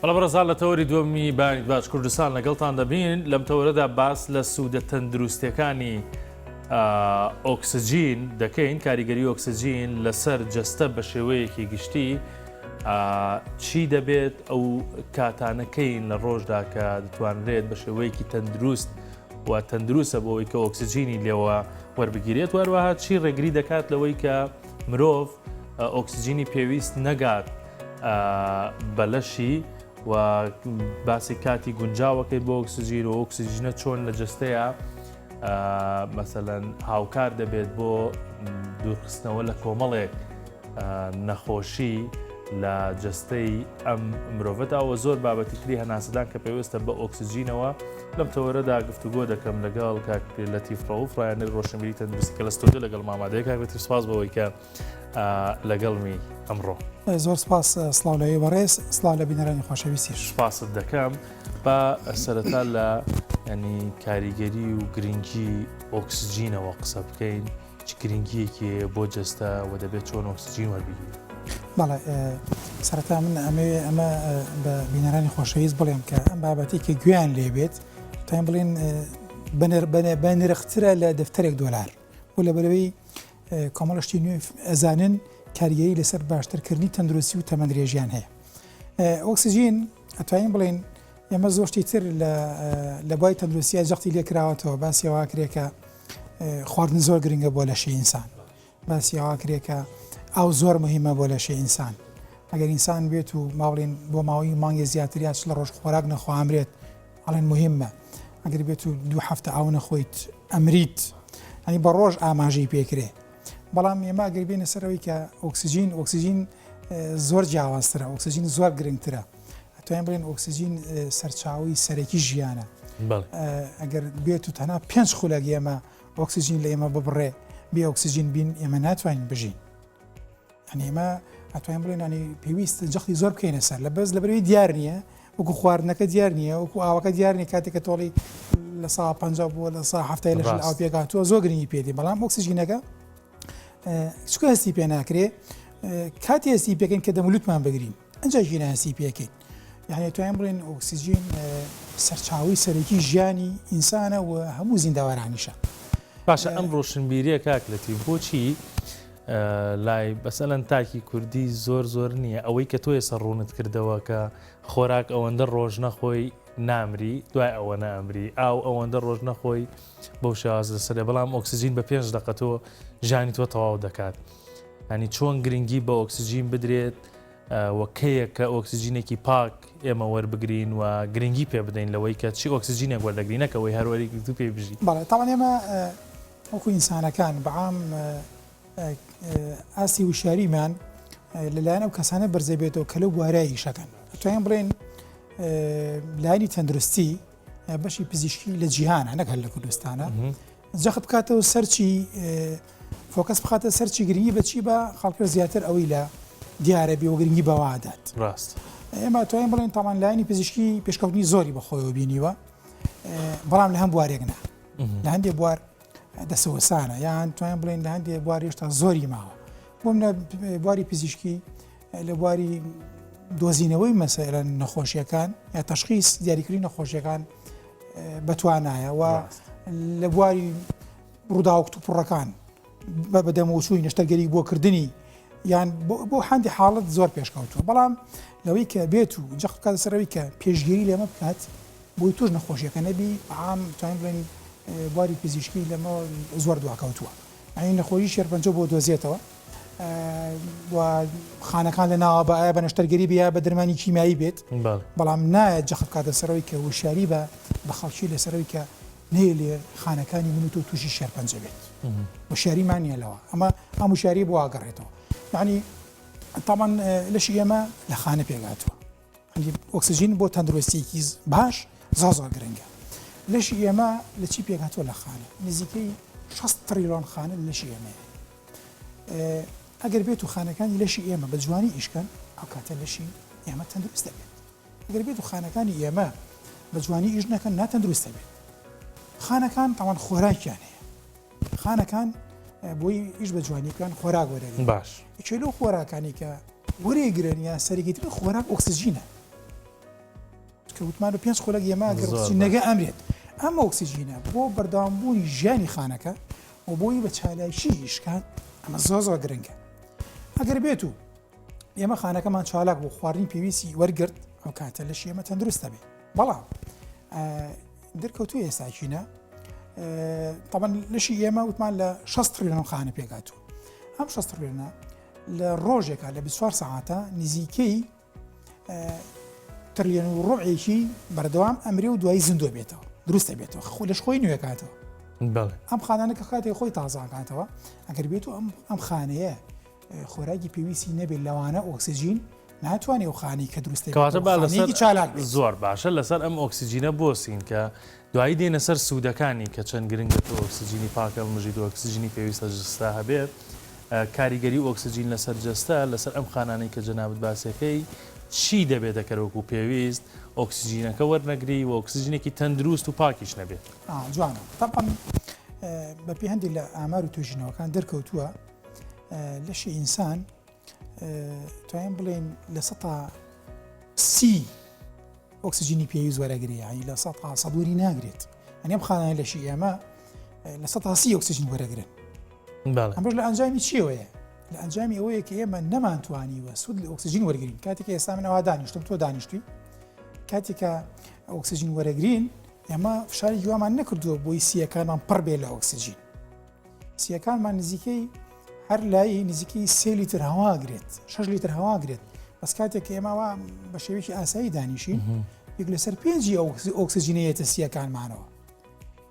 بەڵام ڕزان لە تەوەری دووەمی بانی باش کوردستان لەگەڵتان دەبین لەم تەوەرەدا باس لە سوودە تەندروستیەکانی ئۆکسجین دەکەین کاریگەری ئۆکسجین لەسەر جەستە بە شێوەیەکی گشتی چی دەبێت ئەو کاتانەکەین لە ڕۆژدا کە دەتوانرێت بە شێوەیەکی تەندروست و تەندروستە بۆەوەی کە ئۆکسجینی لێوە وەربگیرێت وەروەها چی ڕێگری دەکات لەوەی کە مرۆڤ ئۆکسجینی پێویست نەگات بەلەشی و باسی کاتی گونجاوەکەی بۆ ئۆکسجین و ئۆکسجینە چۆن لە جستەیە مەسەلەن هاوکار دەبێت بۆ دوورخستنەوە لە کۆمەڵێک نەخۆشی لە جستەی ئەم مرۆڤەتەوە زۆر بابەتی تری هەناسەدان کە پێویستە بە ئۆکسجینەوە لەم تەوەرەدا گفتوگۆ دەکەم لەگەڵ کاک لەتیف ڕەوف ڕایەنەر ڕۆشنبیری تەندروستی کە لە ستۆدیۆ لەگەڵ مامادەیە کاک لەتیف سپاس بەوەی کە لەگەڵمی ئەمڕۆ. زۆر سپاس سڵاو بەڕێز سڵاو لە بینەرانی خۆشەویستیش. سپاست دەکەم بە سەرەتا لە ینی کاریگەری و گرنگی ئۆکسجینەوە قسە بکەین چ گرنگیەکی بۆ جەستە و دەبێت چۆن ئۆکسجین وەربگیرێت. بەڵێ سەرەتا من ئەمە بە بینەرانی خۆشەویست بڵێم کە ئەم بابەتی کە گویان لێبێت تایم بڵێن بە نرخترە لە دەفتەرێک دۆلار و لە بەرەوەی کۆمەڵشتی نوێ ئەزانن کاریگەری لەسەر باشترکردنی تەندروستی و تەمەندرێژیان هەیە. ئۆکسجین ئەتوانین بڵێن ئێمە زۆشتی تر لە بای تەندروستیە جەختی لێکراوەتەوە باسی ئەوواکرێکە خواردن زۆر گرنگە بۆ لەشی ئینسان باسی ئەوواکرێکە ئەو زۆر مهمە بۆ لەشی ئینسان ئەگەر ئینسان بێت و ماڵێن بۆ ماوەی مانگی زیاتریات لە ڕۆژ خۆراک نەخواامرێت ئەڵێن مهمە ئەگەر بێت و 2 هەفتە ئاو نەخۆیت ئەمریت ئەنی بە ڕۆژ ئاماژەی پێکرێ بەڵام ئێمە ئەگەر بێنە سەرەوەی کە ئۆکسجین زۆر جیاوازترە ئۆکسجین زۆر گرنگترە ئەتوانین بڵێن ئۆکسجین سەرچاوی سەرەکی ژیانە ئەگەر بێت و تەنها 5 خولەک ئێمە ئۆکسجین لە ئێمە ببڕێ بێ ئۆکسجین بین ئێمە ناتوانین بژین ئەنی ئێمە ئەتوانین بڵێن ئەنی پێویست جەختی زۆر بکەینە سەر لە بەس لە بەرەوەی دیار نییە وەکو خواردنەکە دیار نییە وەکو ئاوەکە دیار نیە کاتێککە تۆڵی لە سا 50 بووە لە سا هەفتای لەش ئاو پێکاتوە زۆر گرنگی پێدی بەڵام ئۆکسجینەکە چکە هەستی پێ ناکرێ کاتی هەستی پێکەین کە دەمولوتمان بگرین ئەنجا ژینە هەستی پێکەین یعنی توانین بڵێن ئۆکسجین سەرچاوی سەرەکی ژیانی ئینسانە و هەموو زیندەوەرانیشە. باشە ئەم ڕۆشنبیریە کاک لەتی بۆچی لای بەسەلەن تاکی کوردی زۆر نییە ئەوەی کە تۆ ێستا ڕوونت کردەوە کە خۆراک ئەوەندە ڕۆژ نەخۆی نامری دوای ئەوە نامری ئاو ئەوەندە ڕۆژ نەخۆی بەو شێواز لەسەرێ بەڵام ئۆکسجین بە 5 دقە تۆ ژانی تۆ تەواو دەکات ینی چۆن گرنگی بە ئۆکسجین بدرێت وەکەیە کە ئۆکسجینێکی پاک ئێمە وەربگرین و گرنگی پێ بدەین لەوەی کە چی ئۆکسجینێک وەردەگرینەکەەوەی هەروەرێکی تو پێ بژی. بەڵێ تاوان ئێمە وەکو ئینسانەکان بەعام ئاسی وشاریمان لەلایەن ئەو کەسانە بەرزە بێتەوە کە لەو بوارایی شەکەن ئەتوانین بڵێن لایانی تەندروستی بەشی پزیشکی لە جیهانە نەک هەر لە کوردستانە جەخت بکاتەوە سەرچی فۆکەس بخاتە سەرچی گرنگی بەچی بە خەڵکە زیاتر ئەوەی لە دیارە بێ و گرنگی بەوادات ڕاست ئێمە توانین بڵێن تاوان لایانی پزیشکی پێشکەوتنی زۆری بەخۆیەوە بینیوە بەڵام لە هەم بوارێک نا لە هەندێک بوار دەسەوەسانە یان توانین بڵێن لە هەندێک بوار هێشتا زۆری ماوە بۆ منە بواری پزیشکی لە بواری دۆزینەوەی مەسەلەن نەخۆشیەکان یا تەشخیص دیاریکردنی نەخۆشیەکان بەتوانایە و لە بواری ڕووداوە تووپڕەکان بەدەمەوچووی نەشتەرگەری بۆکردنی یان بۆ هەندی حاڵت زۆر پێشکەوتووە بەڵام لەوەی کە بێت و جەخت کاتە سەرەوەی کە پێشگیری لێمە بکات بۆی توش نەخۆشیەکە نەبی عام توانین بڵێن بواری پزیشکی لەمە زۆر دواکەوتووە ئەین نەخۆشی شێرپەنجە بۆ دۆزێتەوە و خانەکان لە ناوە بە ئایا بە نەشتەرگەری بیا بە دەرمانی کیمیایی بێت بەڵام نایە جەخت کاتە سەرەوەی کە وشاری بە خەڵکی لەسەرەوەی کە نێ لێ خانەکانی من و تۆ تووشی شێرپەنجە بێت وشاریمان نیە لەوە ئەمە ئەم وشاری بۆ ئاگەڕێتەوە یعنی تامان لەشی ئێمە لە خانە پێگاتووە ئۆکسجین بۆ تەندروستیکی باش زۆر گرنگە لەشی ئێمە لە چی پێگاتووە لە خانە نزیکەی 6 تریلیۆن خانە لەشی ئێمە ئەگەر بێت و خانەکانی لەشی ئێمە بە جوانی ئیشکەن ئەو کاتە لەشی ئێمە تەندروست دەبێت ئەگەر بێت و خانەکانی ئێمە بە جوانی ئیش نەکەن ناتەندروست دەبێت خانەکان تاوان خۆراکیان هەیە خانەکان بۆی ئیش بە جوانیکان خۆراک وەرەگرن باش چێلۆ خۆراکانی کە وەرێگرن یا سەرگیتن خۆراک ئۆکسجینە کە وتمان و 5 خولەک ئێمە زۆر گەڕچینەکە ئەمرێت ئەم ئۆکسسیژینە بۆ بەردەوامبوونی ژیانی خانەکە و بۆی بە چالایشی ئیشکات ئەمە زۆر گرنگە ئەگەر بێت و ئێمە خانەکەمان چالاک بۆ خواردنی پێویستی وەرگرت ئەو کاتە لەشی ئێمە تەندروستە بێ بەڵام دەرکەوتوی ئێستاچینە طبعا لەشی ئێمە وتمان لە 6 تریلیۆن خانە پێگاتوە ئەم 6 تریلیۆنە لە ڕۆژێکە لە 24 ساعاتە نزیکەی تریلیۆن و ڕۆبعێکی بەردەوام ئەمرێ و دوای زیندوە بێتەوە دروستە بێتەوە لەش خۆی نوێکاتەوە ئەم خانانە کە کاتێک خۆی تازاکاتەوە ئەگەر بێت و ئەم خانەیە خۆراکی پێویستی نەبێت لەوانە ئۆکسسیژین ناتوانێت و خانی کە دروستە چالاک زۆر باشە لەسەر ئەم ئۆکسسیژینە بۆسین کە دوایی دێنە سەر سوودەکانی کە چەند گرنگە ئۆکسسیژینی پاکە مژید و ئۆکسسیژینی پێویستە جستا هەبێت کاریگەری ئۆکسسیژین لەسەر جەستە لەسەر ئەم خانانەی کە جەنابەت باسەکەی چی دەبێت دەکەرەوەکو پێویست ئۆکسسیژینەکە وەرنەگری و ئۆکسسیژینێکی تەندروست و پاکیش نەبێت جوانە طبعا بە پێی هەندێک لە ئامار و توێژینەوەکان دەرکەوتووە لەشی ئینسان توانین بڵێن لە 130 ئۆکسسیژینی پێویست وەرەگری ینی لە 100 ناگرێت ئەم خانانە لەشی ئێمە لە 130 ئۆکسسیژین وەرەگرن ئەمڕۆژ لە ئەنجامی چیەوەیە لە ئەنجامی ئەوەیە کە ئێمە نەمانتوانیوە سوود لە ئۆکسسیژین وەرگین کاتێک ئێستا منەوە دانیشتم تۆ دانیشتوی کاتێکە ئۆکسسیژین وەرەگرین ئێمە فشاری گووامان نەکردووە بۆی سیەکانمان پڕ بێ لە ئۆکسسیژین سیەکانمان نزیکەی هەر لای نزیکەی 3 لیتر هەواگرێت 6 لیتر هەواگرێت بەس کاتێک ئێمەوە بە شێوەیەکی ئاسایی دانیشین یەک لەسەر 5 ئۆکسسیژینەیەتە سیەکانمانەوە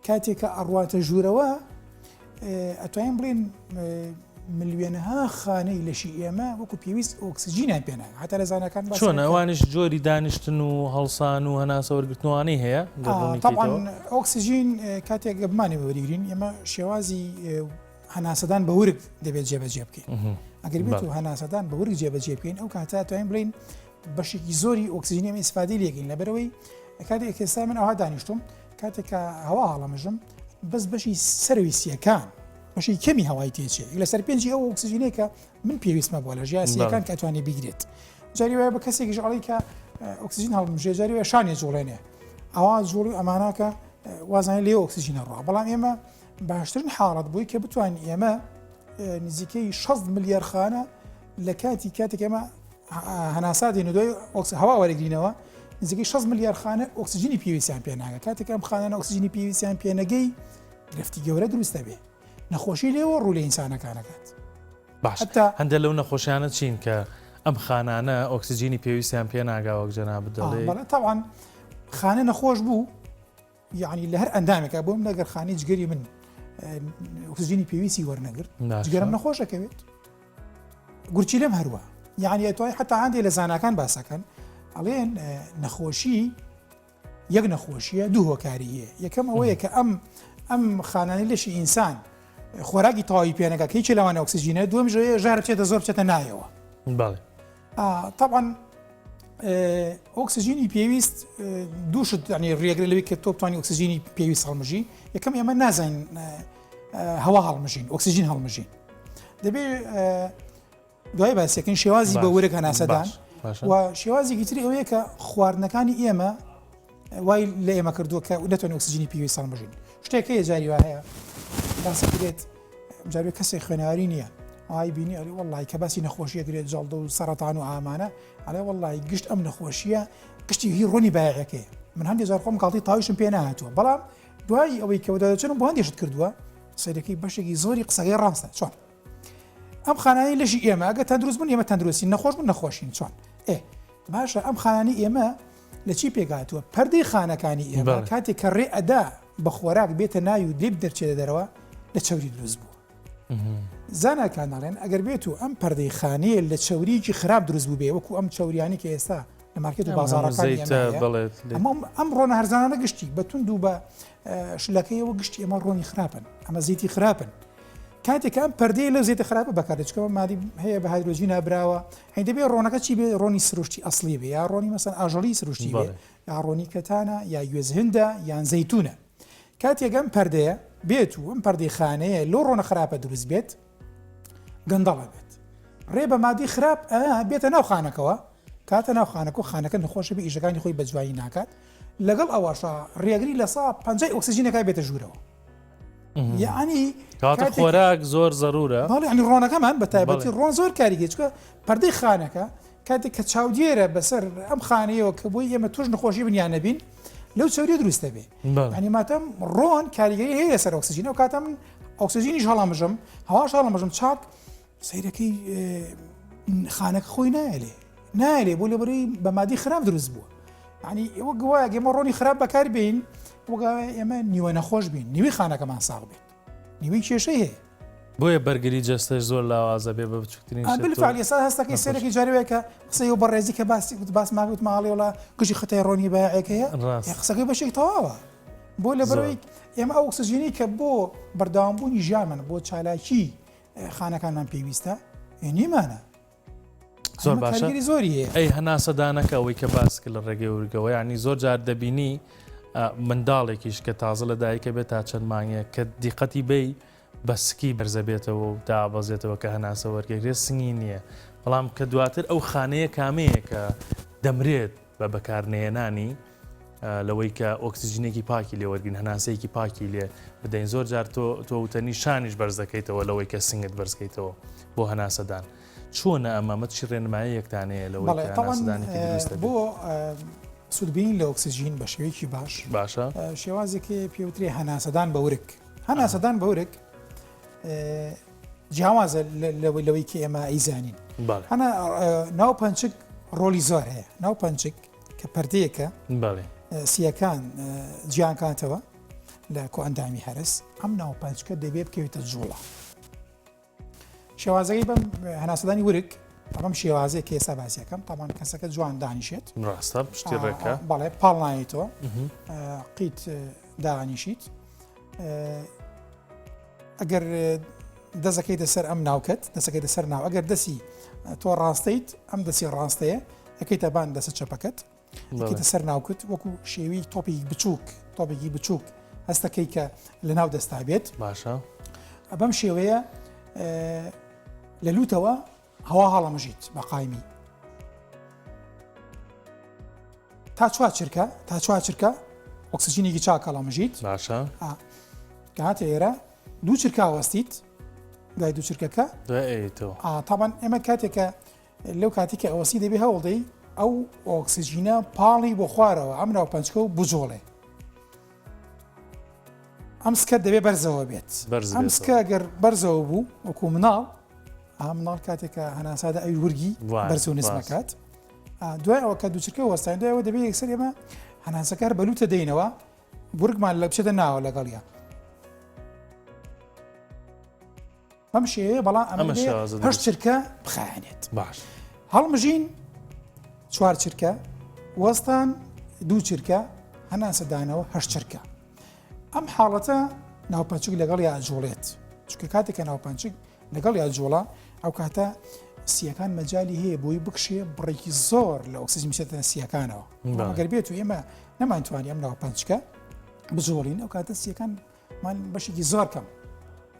کاتێککە ئەڕواتە ژوورەوە ئەتوانین بڵێن ملیێنەها خانەی لەشی ئێمە وەکو پێویست ئۆکسسیژینیان پێناگە هەتا لە زانەکان چۆن ئەوانش جۆری دانیشتن و هەڵسان و هەناسە وەرگرتنوانەی هەیە طبعاً ئۆکسسیژین کاتێک بمانێ وەرگرین ئێمە شێوازی هەناسەدان بە ورگ دەبێت جێبەجێ بکەین ئەگەر بێت و هەناسەدان بە ورگ جێبەجێ بکەین ئەو کاتە توانین بڵێن بەشێکی زۆری ئۆکسسیژینی ئێمە ئیسفادەی لێگەین لەبەرەوەی کاتێک ئێستا من ئەوها دانیشتم کاتێککە هەوا هەڵەمەژم بەس بەشی سەروی سیەکان بەشی کەمی هەوای تێچێ لەسەر 5 ئەو ئۆکسسیژینەیە کە من پێویستمە بۆ لە ژیان سیەکان کە ئەتوانێت بیگرێت جاری وایە بە کەسێکیش ئەڵی کە ئۆکسسیژین هەڵمژێ جاری وایە شانێ جوڵێنێ ئەوە جوڵی ئەماناکە وازانێت لێ ئۆکسسیژینە ڕۆ بەڵام ئێمە باشترین حاڵەت بووی کە بتوانین ئێمە نزیکەی 6 ملیار خانە لە کاتێک ئێمە هەناسا دێن دوای هەوا وەرەگرینەوە نزیکەی 6 ملیار خانە ئۆکسسیژینی پێویستیان پێناگە کاتێک ئەم خانانە ئۆکسسیژینی پێویستیان پێنەگەی گرفتی گەورە دروستە بێ نەخۆشی لێوە ڕوو لە ئینسانەکانەکات باش هەندێک لەو نەخۆشیانە چین کە ئەم خانانە ئۆکسسیژینی پێویستیان پێناگاوە جەنابەت دەڵێ طبعاً خانە نەخۆش بوو یعنی لە هەر ئەندامێکە بۆم لەگەر خانی جگەری من ئۆکسسیژینی پێویستی وەرنەگرت جگەرم نەخۆشەکەوێت گورچی لەم هەروە یعنی ئەتوانێت حتا هەندێک لە زانکان باسەکەن ئەڵێن نەخۆشی یەک نەخۆشیە دوو هۆکاریە یەکەم ئەوەیە کە ئەم خانانی لەشی ئینسان خۆراکی تەواوی پێنەکە کەیچی لەوانە ئۆکسسیژینە دووەم ژێر بچێتە زۆر بچێتە نایەوە طبعاً ئۆکسسیژینی پێویست دووشت ینی ڕێگرە لەوەی کە تۆ بتوانانی ئۆکسسیژینی پێویست هەڵمژی یەکەم ئێمە نازانین هەوا هەڵمژین ئۆکسسیژین هەڵمژین دەبێت دوای باسیەکەن شێوازی بە وەرەگ هەناسەدان و شێوازێکی تری ئەوەیە کە خواردنەکانی ئێمە وای لە ئێمە کردووە کە نەتوانین ئۆکسسیژینی پێویست هەڵمژین شتێکەیە جاری وا هەیە باسی کرێت جاری کەسێک خوێنەواری نییە ئای بینی ئەڵێ وەڵڵی کە باسی نەخۆشیە کرێت جەڵدە و سەرەتان و ئامانە ئەڵێ وەڵڵی گشت ئەم نەخۆشیە گشتی هی ڕۆنی بایەکەیە من هەندێک جار خۆم کاڵتی تاویشم پێ نهاتووە بەڵام دوای ئەوەی کە دەچن بۆ هەندێشت کردووە سەرەکەی بەشێکی زۆری قسەکەی ڕاستە چۆن ئەم خانانی لەشی ئێمە ئەگە تەندروست بوون ئێمە تەندروستین نەخۆش بوون نەخۆشین چۆن باشە ئەم خانانی ئێمە لە چی پێگاتووە پەردەی خانەکانی ئێمە کاتێک کە ڕێ ئەدا بە خۆراک بێتە ناوی و لێ دەرچێتە دەرەوە لە چەوری دروست بوو زانکان دەڵێن ئەگەر بێت و ئەم پەردەی خانەیە لە چەوریکی خراپ دروست بوو بێ وەکو ئەم چەوریانی کە ئێستا لە مارکێت و بازاڕەکان ئەم ڕۆنە هەرزانانە گشتی بەتوند و بە شلەکەیەوە گشتی ئێمە ڕۆنی خراپن ئەمە زەیتی خراپن کاتێک ئەم پەردەی لەو زێتە خراپە بەکاردێچکەوە مادی هەیە بە هایدرۆژین نابراوە هەین دەبێت ڕۆنەکە چی بێ ڕۆنی سروشتی ئەسلی بێ یا ڕۆنی مەسەن ئاژەڵی سروشتی بێ یا ڕۆنی کەتانە یا گوێز هێندە یان زەیتونە کاتێک ئەم پەردەیە بێت و ئەم پەردەی خانەیە لەو ڕۆنە خراپە دروست بێت گەندەڵە بێت ڕێ بە مادی خراپ بێتە ناو خانەکەەوە کاتە ناو خانەکە و خانەکە نەخۆشە بە ئیشەکانی خۆی بە جوایی ناکات لەگەڵ ئەوەشە ڕێگری لە 150 ئۆکسسیژینەکە بێتە ژوورەوە یعنی کاتە خۆراک زۆر زەرورە ینی ڕۆنەکەمان بە تایبەتی ڕۆن زۆر کاریگە چکە پەردەی خانەکە کاتێک کە چاودێرە بەسەر ئەم خانەیەوە کە بۆی ئێمە توش نەخۆشی بنیان نەبین لەو چاودێ دروستە بێ ینی ماتەم ڕۆن کاریگەری هەیە سەر ئۆکسسیژینە و کاتە من ئۆکسسیژینیش هەڵامژم هەواش هەڵامژم چاک سەیرەکەی خانەکە خۆی نایلێ بۆ لەبەرەوەی بە مادی خراپ دروست بووە ینی ئێوە گوایە ئێمە ڕۆنی خراپ بەکار بین وەگوایە ئێمە نیوە نەخۆش بین نیوەی خانەکەمان ساغ بێت نیوەی کێشەی هەیە بۆیە بەرگری جەستەش زۆر لاوازە بێ بە بچووترین بالفعل ئێستا هەستەکەی سەرێکی جارێکە قسەی و بەڕێزی کە باس ماگوت ماڵێ وڵا گشتی خەتای ڕۆنی بەیەکەیە قسەکەی بەشێک تەواوە بۆ لەبەرەوەی ئێمە ئەو ئۆکسسیژینی کە بۆ بەردەوامبوونی ژیانمان بۆ چالاکی خانەکانمان پێویستە نیمانە زۆر باشە زۆریە ئەی هەناسەدانەکە ئەوەی کە باسکە لە ڕێگەی وروگەوە ینی زۆر جار دەبینی منداڵێکیش کە تازە لە دایکە بێت تا چەند مانگێ کە دیقەتی بی بەسکی بەرزە بێتەوە و دابەزێتەوە کە هەناسە وەرگێگرێت سنگی نییە بەڵام کە دواتر ئەو خانەیە کامەیە کە دەمرێت بە بەکارنێنانی لەوەی کە ئۆکسسیژینێکی پاکی لێ وەرگین هەناسەیەکی پاکی لێ بدەین زۆر جار تۆ وتەنی شانیش بەرز دەکەیتەوە لەوەی کە سنگت بەرزکەیتەوە بۆ هەناسەدان چۆنە ئەمە چی ڕێنمایی یەکتانەیە لەوەی بۆ سودبین لە ئۆکسسیژین بە شێوەیەکی باشە شێوازێکی پێوتری هەناسەدان بە ورک هەناسەدان بە ورک جیاوازە لەوەی کە ئێمە ئەیزانین هەنا ناو پەنچک ڕۆلی زۆر هەیە ناو پەنچک کە پەردەیەکە سیەکان جیانکاتەوە لە کۆئەندامی هەرس ئەم ناو پەنچکە دەبێ بکەوێتە جوڵە شێوازەکەی بەم هەناسەدانی ورک بەم شێوازەیە کە ئێستا باسیەکەم تاوان کەسەکە جوان دانیشێت ڕاستە پشتی ڕێکە بەڵێ پاڵنایێتەوە قیت دانیشیت ئەگەر دەزەکەی دەسەر ئەم ناوکەت دەسەکەی دەسەر ناو ئەگەر دەسی تۆ ڕاستیت ئەم دەسی ڕاستەیە ئەەکەیتە بان دەسە چەپەکەت ئەکەیتە سەر ناوکت وەکو شێوی تۆپێکی بچووک هەستەکەی کە لە ناو دەستا بێت باشە بەم شێوەیە لە لوتەوە هەوا هەڵەمژیت بە قایمی تا چوار چرکە ئۆکسسیژینێکی چاک هەڵەمژیت باشە کاتە ئێرە دوو چرکە وەستیت دوای دوو چرکەکە تاوان ئێمە کاتێکە لەو کاتی کە ئەوەسی دەبێ هەوڵدەی ئەو ئۆکسسیژینە پاڵی بۆ خوارەوە ئەم ناو پەنچکە و بجۆڵێ ئەم سکە دەبێ بەرزەوە بێت ئەم سکە گەر بەرزەوە بوو وەکو مناڵ مناڵ کاتێکە هەناسادا ئەوی ورگی بەرز و نسبەکات دوای ئەوە کە دوو چرکە وەستان دوایەوە دەبێت یەکسەر ئێمە هەناسەکار بەلوتە دەینەوە ورگمان لە بچێتە ناوە لەگەڵیە ئەم شێوەیە بەڵام ئەمە هەشت چرکە بخایەنێت باش هەڵمژین چوار چرکە وەستان دوو چرکە هەناسەدانەوە هەشت چرکە ئەم حاڵەتە ناوپەنچک لەگەڵ یا جوڵێت چکە کاتێکە ناوپەنچک لەگەڵ یا جوڵە ئەو کاتە سیەکان مەجای هەیە بۆی بکشێ بڕێکی زۆر لە ئۆکسسیژین بچێتە سیەکانەوە ئەگەر بێت و ئێمە نەمانتوانی ئەم ناوپەنچکە بجوڵین ئەو کاتە سیەکانمان بەشێکی زۆر کەم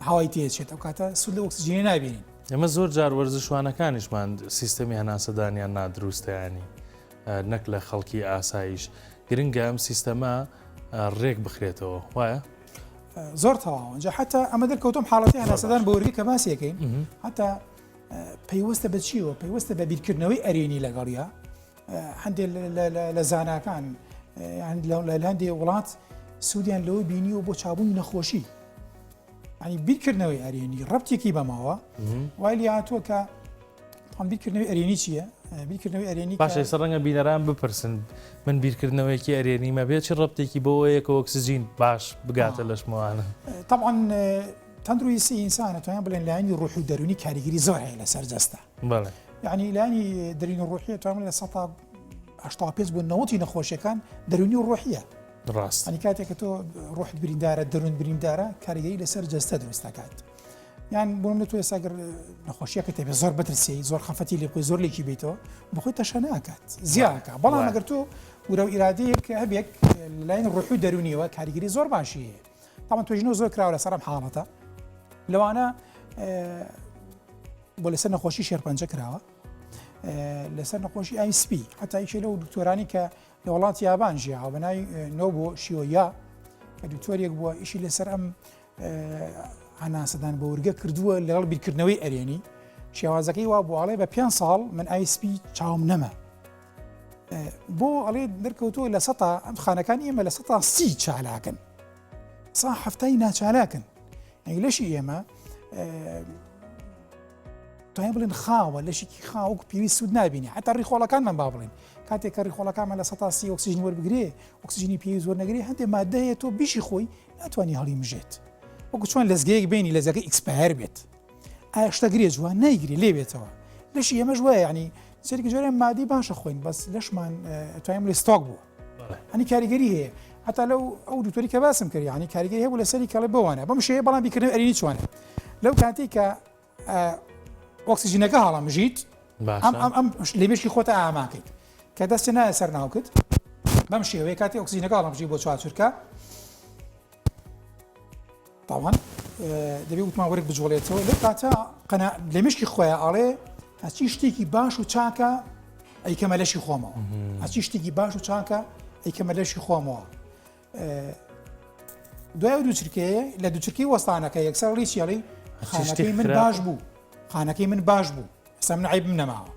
هەوای تێچێت ئەو کاتە سود لە ئۆکسسیژینی نابینین ئەمە زۆر جار وەرزشوانەکانیشمان سیستەمی هەناسەدانیان نادروستەیانی نەک لە خەڵکی ئاسایش گرنگە ئەم سیستەمە ڕێک بخرێتەوە وایە؟ زۆر تەواو اینجا حتا ئەمە دەرکەوتم حاڵەتی هەناسەدان بە وەرگی کە باسیەکەین حتا پەیوەستە بە چیەوە پەیوەستە بە بیرکردنەوەی ئەرێنی لەگەڵیە هەندێک لە زاناکان لە هەندێک وڵات سوودیان لەوە بینی و بۆ چابوونی نەخۆشی ینی بیرکردنەوەی ئەرێنی ڕەبتێکی بەماوە وای لێ هاتووە کە بیرکردنەوەی ئەرێنی چییە؟ بیرکردنەوەی ئەرێنی باشە ڕەنگە بینەران بپرسن من بیرکردنەوەیکی ئەرێنیمە بێت چی ڕەبتێکی بۆەیە کە ئۆکسسیژین باش بگاتە لەشمەوانە طبعاً تەندروستی ئینسانە توانیان بڵێن لایانی ڕوح و دەرونی کاریگەری زۆر هەیە لەسەر جەستە یعنی لایانی دەرونی ڕوحیە توانین لە 85 بۆ 90 نەخۆشیەکان دەرونی و ڕوحیە ڕاست ئەنی کاتێک کە تۆ ڕوحت بریندارە دەرون بریندارە کاریگەری لەسەر جەستە دروست دەکات یان بۆم لە تۆ ئێستا نەخۆشیەکە تێبێ زۆر بەترسی زۆر خەفەتی لێ بخۆی زۆر لێکی بیتەوە بخۆی تەشە ناکات زیاکە بەڵام ئەگەر تۆ ورە و ئیرادەیەک هەبێک لایەن ڕوح و دەرونیەوە کاریگەری زۆر باشی هەیە تاوان توێژنەوە زۆر کراوە لەسەر ئەم حاڵەتە لەوانە بۆ لەسەر نەخۆشی شێرپەنجە کراوە لەسەر نەخۆشی ISP حتا یەکێ لەو دکتۆرانی کە لە وڵاتی یابان ژیا هاوبەناوی نۆبۆ شیۆیا کە دکتۆرێک بووە ئیشی لەسەر ئەم هەناسەدان بە وورگە کردووە لەگەڵ بیرکردنەوەی ئەرێنی شێوازەکەی وا بۆڵێ بە 5 ساڵ من ISP چاوم نەما بۆ ئەڵێ دەرکەوتووە لە سەتا ئەم خانەکانی ئێمە لە سەتا 30 چالاکن سا هەفتای ناچالاکن ئەی لەشی ئێمە توانین بڵێن خاوە لەشێکی خاوەک پێویست سوود نابینی حتا ڕیخۆڵەکانمان با بڵێن کاتێک کە ڕیخۆڵەکانمان لە سەتا 30 ئۆکسیژنی وەربگرێ ئۆکسیژنی پێویست وەرنەگرێ هەندێک مادەیە تۆ بیشی خۆی ناتوانانی هەڵی مژێت وەکو چۆن لەزگەیەک بینی لەزەکە ئیکسپایر بێت ئایا شتەگرێ جوان نایگری لێ بێتەوە لەشی ئێمەش وایە ینی سەرێکی جۆرە مادی باشە خۆین بەس لەشمان توانیم لێ ستۆک بووە ئەنی کاریگەری هەیە حتا لەو ئەو دوتۆری کە باسم کرد ینی کاریگەری هەیە بوو لەسەری کەڵێ بوانە بەم شێوەیە بەڵام بیکردنەوەی ئەرێنی چوانە لەو کاتێک کە ئۆکسیژنەکە هەڵامژیت ئەم لێمێشکی خۆتە ئاماکەیت کە دەستی نایە سەر ناوکت بەم شێوەیە کاتی ئۆکسیژنەکە هەڵامژی بۆ چوارچورکە تاوان دەبێت وتمان وەرگ بجوڵێتەوە لەو کاتە لێمێشکی خۆیان ئاڵێ هەچی شتێکی باش و چاکە ئەیکەمە لەشی خۆمەوە هەچی شتێکی باش و چاکە ئەیکەمە لەشی خۆمەوە دوای دووچرکەیە لە دووچرکی وەستانەکە یەکسەر ڕیچێڵی خانەکەی من باش بوو خانەکەی من باش بوو ئێستا من عیبم نەماوە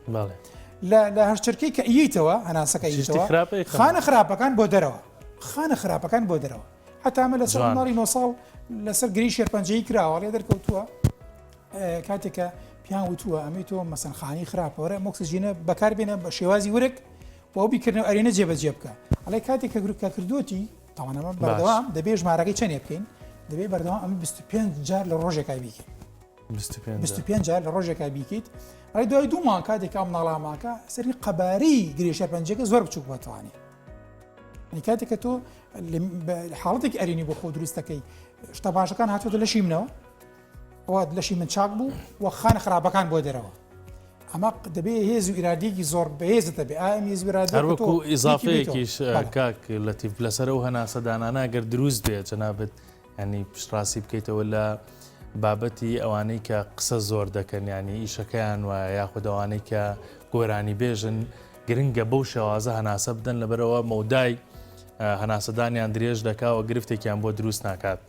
لە هەرچرکەی کە ئیتەوە هەناسەکە ئیتەوە خانە خراپەکان بۆ دەرەوە خانە خراپەکان بۆ دەرەوە حتا ئەمە لە سەر ماڵی 9 ساڵ لەسەر گری شێرپەنجەیی کراوە لێ دەرکەوتووە کاتێکە پیان وتووە ئەمەی تۆ مەسەن خانی خراپەوەرە ئۆکسیژنە بەکاربێنە بە شێوازی ورک بۆ بیکردنەوە ئەرێنە جێبەجێ بکە ئەڵێ کاتێک کە گروپکە کردوتی تاوانەمە بەردەوام دەبێ ژمارەکەی چەندێ بکەین دەبێ بەردەوام ئەمە 25 جار لە ڕۆژێکا بیکەین 25 جار لە ڕۆژێکا بیکەیت ئەڵێ دوای دوو مانگ کاتێک ئەم ناڵاماکە سەری قەبارەی گری شێرپەنجەکە زۆر بچووک بەتوانێت کاتێککە تۆ حاڵەتێک ئەرێنی بۆ خۆ دروستەکەی شتە باشەکان هاتوۆتە لەشی منەوە ئەوە لەشی من چاک بوو وە خانە خراپەکان بۆ دەرەوە ئەمە دەبێت هێز و ئیرادێکی زۆر بەهێزتە بێ ئایم هێز هەروەکو ئیزافەیەکیش کاک لەتیف لەسەر ئەو هەناسەدانانە گەر دروست بێت جەنابەت ینی پشتڕاستی بکەیتەوە لە بابەتی ئەوانەی کە قسە زۆر دەکەن ینی ئیشەکەیان وایە یاخود ئەوانەی کە گۆرانی بێژن گرنگە بەو شێوازە هەناسە بدەن لەبەرەوە مەودای هەناسەدانیان درێژ دەکاوە گرفتێکیان بۆ دروست ناکات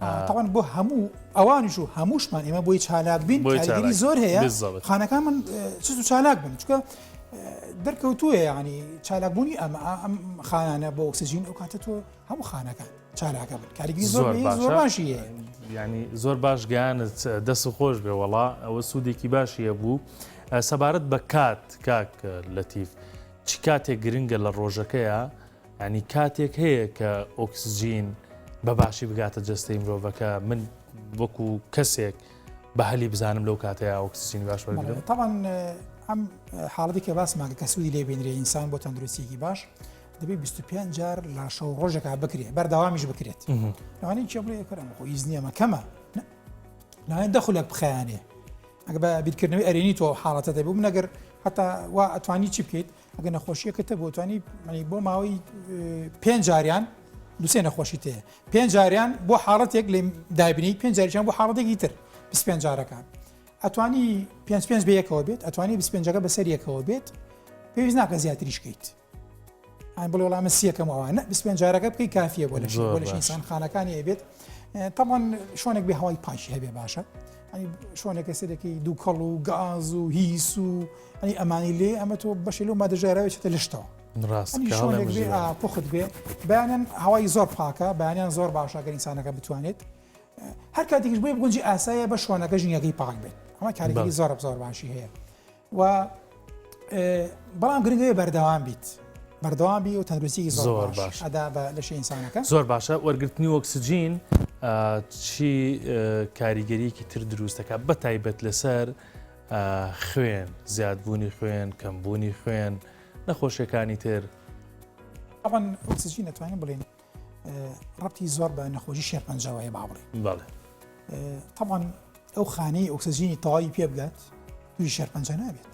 تاوان بۆ هەموو ئەوانیش و هەمووشمان ئێمە بۆی چالاک بین کاریگەری زۆر هەیە خانەکان من چ و چالاک بن چکە دەرکەوتووە ینی چالاکبوونی ئەم خانانە بۆ ئۆکسیژین ئەو کاتە تۆ هەموو خانەکان چالاکە بن کاریگەری زۆر باشی هەیە ینی زۆر باش گیانت دەست خۆش بێ وەڵا ئەوە سوودێکی باشیە بوو سەبارەت بە کاک لەتیف چ کاتێک گرنگە لە ڕۆژەکەیە ینی کاتێک هەیە کە ئۆکسیژین بەباشی بگاتە جەستەی مرۆڤەکە من وەکو کەسێک بە هەلی بزانم لەو کاتەیە ئۆکسیژینی باش وەرگرم تاوان ئەم حاڵەتی کە باسماکە کە سوودی لێ بینرێ ئینسان بۆ تەندروستیکی باش دەبێت 25 جار لە شەو ڕۆژێکا بکرێت بەردەوامیش بکرێت لەوانەیە چێ بڵێ کەرم خۆ ئیزنی ئەمە کەمە لەوانەیە دەخولێک بخەیانێ ئەگە بە بیرکردنەوەی ئەرێنی تۆ حاڵەتە دەبێ بوو نەگەر هەتا وا ئەتوانی چی بکەیت ئەگە نەخۆشیەکەتە بۆ توانی بۆ ماوەی 5 جاریان دووسێ نەخۆشی تەیە 5 جاریان بۆ حاڵەتێک لێ دابنی 5 جاریان بۆ حاڵەتێکی تر 25 جارەکان ئەتوانی 5 بەیەکەوە بێت ئەتوانی 25 بەسەر یەکەوە بێت پێویست ناکە زیاتریش بکەیت ئەم بڵێ وەڵامە سیەکەم ئەوانە 25 جارەکە بکەی کافیە بۆ لەش ئینسان خانەکانی ئەبێت تاوان شۆنێک بێ هەوای پاشی هەبێ باشە ئەنی شۆنێکە سێدەکەی دوو کەڵ و گاز و هیس و ئەنی ئەمانی لێ ئەمە تۆ بەشی لەو مادەژێراوێتە لەشتەوە شۆنێک بێ پخت بێ بەیانیان هەوای زۆر پاکە بەیانیان زۆر باشە گەر ئینسانەکە بتوانێت هەر کاتێکیش بۆی بگونجی ئاسایە بە شۆنەکە ژینەکەی پاک بێت ئەمە کاریگەری زۆر باشی هەیە و بەڵام گرنگەوە بەردەوام بیت بەردەوامی و تەندروستی زۆر باش ئەدا بە لەشی ئینسانەکە زۆر باشە وەرگرتنی ئۆکسیژین چی کاریگەریەکی تر دروستەکە بە تایبەت لەسەر خوێن زیادبوونی خوێن کەمبوونی خوێن نەخۆشیەکانی تر ئەوان ئۆکسیژین دەتوانین بڵێن ڕەبتی زۆر بە نەخۆشی شێرپەنجەوەیە با بڵێن بەڵێ تەبان ئەو خانەی ئۆکسیژینی تەواوی پێ بگات توی شێرپەنجە نابێت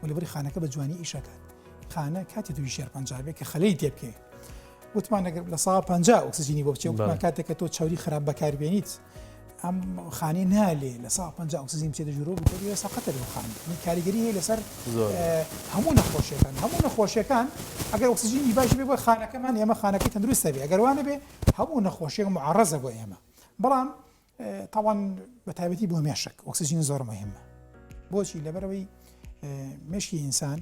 وەلێبەری خانەکە بە جوانی ئیشەکات خانە کاتی توی شێرپەنجە بێت کە خەلەی تێ بکەوێت وتمان لە 150 ئۆکسیژینی بۆ بچێت وتمان کاتێک کە تۆ چاوری خراپ بەکاربێنیت ئەم خانی نالێ لە 150 ئۆکسیژین بچێتە ژورۆ بکەوێتە سەقەتە لەو خانی کاریگەری هەیە لەسەر هەموو نەخۆشیەکان ئەگەر ئۆکسیژینی باشی بێ بۆ خانەکەمان ئێمە خانەکەی تەندروستە بێ ئەگەر وانە بێ هەموو نەخۆشیێک معڕەزە بۆ ئێمە بەڵام تاوان بە تایبەتی بۆ مێشک ئۆکسیژین زۆر مهمە بۆچی لەبەرەوەی مێشکی ئینسان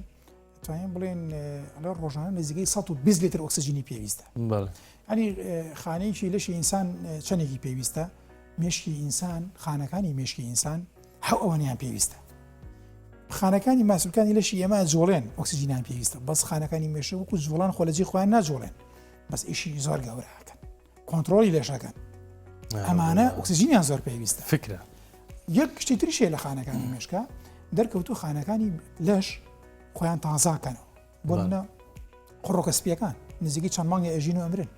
توانین بڵێن لە ڕۆژانە نزیکەی 120 لیتر ئۆکسیژینی پێویستە ئەنی خانەیەکی لەشی ئینسان چەندێکی پێویستە مێشکی ئینسان خانەکانی مێشکی ئینسان هەو ئەوانیان پێویستە خانەکانی ماسوولکانی لەشی ئێمە جۆڵێن ئۆکسیژینیان پێویستە بەس خانەکانی مێشە وەکو جوڵان خۆلەجی خۆیان ناجۆڵێن بەس ئیشی زۆر گەورەکەن کۆنتترۆلی لێشەکەن ئەمانە ئۆکسیژینیان زۆر پێویستە فکرە یەک شتی تریشێ لە خانەکانی مێشکە دەرکەوتو خانەکانی لەش خۆیان تازاکەنەوە بۆ منە قڕۆکەسپیەکان نزیکی چەند مانگی ئەژین و ئەمرن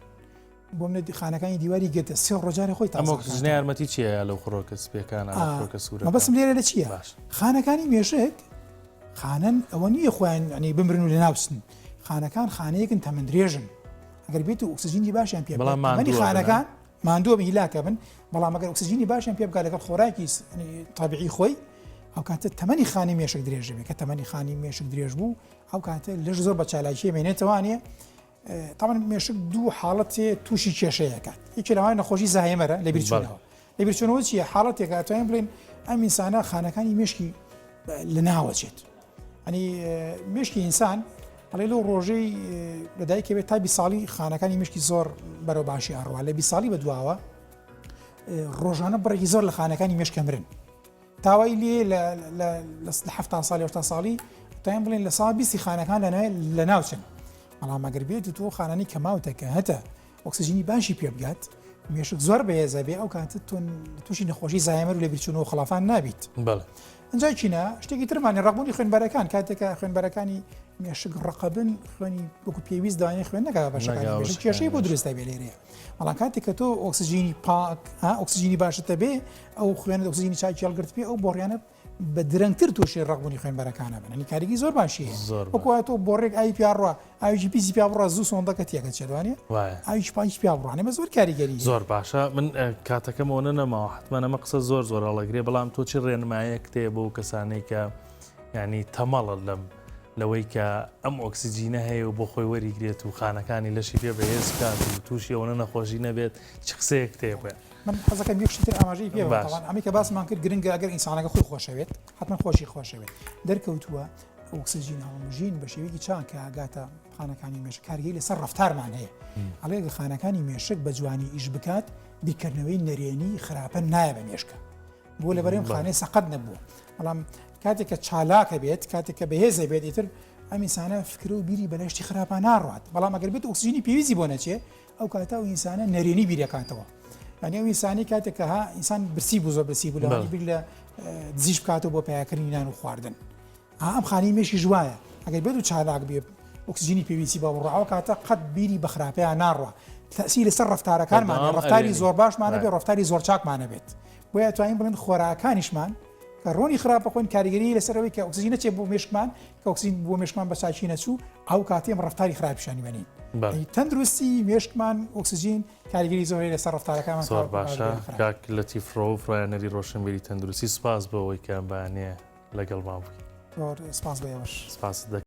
بۆ منە خانەکانی دیواری گێتە سێ ڕۆژارە خۆی ئۆکسیژنی یارمەتی چیە لەو خڕۆکەسپیەکانە بەسم لێرە لە چییە خانەکانی مێشک خانەن ئەوە نییە خۆیان ئەنی بمرن و لە ناوسن خانەکان خانەیەکن تەمەند درێژن ئەگەر بێت و ئۆکسیژینی باشیان پێ بڵامانی خانەکان ماندووە بەهیلاکە بن بەڵام ئەگەر ئۆکسیژینی باشیان پێ بکات لەگەڵ خۆراکی تابعی خۆی ئەو کاتە تەمەنی خانی مێشک درێژ بێت کە تەمەنی خانی مێشک درێژ بوو ئەو کاتە لەش زۆر بە چالاکی مێنێتوانێ تاوان مێشک دوو حاڵەتێ تووشی کێشەیەکات یەکی لەوانە نەخۆشی زاهێمەرە لە بیرچوونەوە لە بیرچوونەوە چیە حاڵەتێکە توانین بڵێن ئەم ئینسانە خانەکانی مێشکی لە ناوەچێت ئەنی مێشکی ئینسان بەڵێ لەو ڕۆژەی لەدایکە بێت تا 20 ساڵی خانەکانی مشکی زۆر بەرەو باشی ئەڕوا لە 20 ساڵی بەدواوە ڕۆژانە بڕێکی زۆر لە خانەکانی مێشکە مرن تاوای لێ لە 70 ساڵی 80 ساڵی تایم بڵێن لە ساڵ 20 خانەکان لە ناوچن بەڵام ئەگەر بێت تۆ خانانی کەماوتە کە هەتە ئۆکسیژینی باشی پێ بگات مێشک زۆر بەهێزە بێ ئەو کاتە تۆ تووشی نەخۆشی زایەمەر و لە بیرچوونەوە خڵافان نابیت ئەنجای چینە شتێکی ترمانی ڕقبوونی خوێنبەرەکان کاتێکە خوێنبەرەکانی مێشک ڕقەبن خوێنی وەکو پێویست داوای خوێن نەکات بەشەکانی کێشەی بۆ دروستە بێ لێرەیە بەڵام کاتێککە تۆ ئۆکسیژینی پاک ئۆکسیژینی باشتە بێ ئەو خوێنە ئۆکسیژینی چاکی هەڵگرت پێ ئەو بۆڕیانە بە درەنگتر تووشی ڕقبوونی خوێنبەرەکانە بن ئەنی کارێکی زۆر باشیە وەکوە تۆ بۆڕێک ئای پیاڕە ئاویی پیسی پیا بڕە زوو سۆندەکە تێکە چێوانێ ئاویش پاش پیا بڕانێ مە زۆر کاریگەری زۆر باشە من کاتەکەمەوە نەماوە حتممە ئەمە قسە زۆر زۆر هەڵەگرێ بەڵام تۆ چی ڕێنمایە کتێ بۆ کەسانەی کە ینی تەمەڵە لەوەی کە ئەم ئۆکسیجینە هەیە و بۆ خۆی وەریگرێت و خانەکانی لەشی پێ بەهێز کات و تووشی ئەوە نەخۆشی نەبێت چ قسەیەک تێبێ من حەزەکەم یەکشتر ئاماژەی پێ ئەمی کە باسمان کرد گرنگە ئەگەر ئینسانەکە خۆی خۆشەوێت حتمما خۆشی خۆشەوێت دەرکەوتووە ئۆکسیژین هەڵمژین بە شێوەیەکی چاک کە ئاگاتە خانەکانی مێشک کارگەری لەسەر ڕەفتارمان هەیە ئەڵێ خانەکانی مێشک بە جوانی ئیش بکات بیرکردنەوەی نەرێنی خراپە نایە بە مێشکە بۆ لەبەرێم خانەی سەقەت نەبووە بەڵام کاتێککە چالاکە بێت کاتێککە بەهێزە بێت ئیتر ئەم ئینسانە فکر و بیری بەلەشتی خراپە ناڕات بەڵام ئەگەر بێت ئۆکسیژینی پێویستی بۆ نەچێ ئەو کاتە و ئینسانە نەرێنی بیرەکاتەوە یعنی ئەو ئینسانی کاتێککە ها ئینسان برسی بوو زۆر برسی بوو لەوانی بیر لە دزیش بکاتەوە بۆ پیاکردنی نان و خواردن ئەم خانی مێشی ژوایە ئەگەر بێت و چالاک بێ ئۆکسیژینی پێویستی بە ڕاوە کاتە قەت بیری بە خراپەیان ناڕوە تەسی لەسەر ڕفتارەکانمانە ڕفتاری زۆر باشمانە بێ ڕفتاری زۆر چاکمانە بێت بۆیە توانین بڵێن خۆراکانیشمان کە ڕۆنی خراپە خۆین کاریگەری لەسەرەوەی کە ئۆکسیژینە چێ بۆ مێشکمان کە ئۆکسیژین بۆ مێشکمان بە چاکی نەچوو ئەو کاتێم ڕفتاری خراپیشانی بنین تەندروستی مێشکمان ئۆکسیژین کاریگەری زۆری لەسەر ڕفتارەکانمان زۆر باشە کاک لەتیف ڕۆ فرۆیانەری ڕۆشنبیری تەندروستی سپاس بەوەی کە بەیانەیە لەگەڵ ماوەی سپاس بەوەش سپاس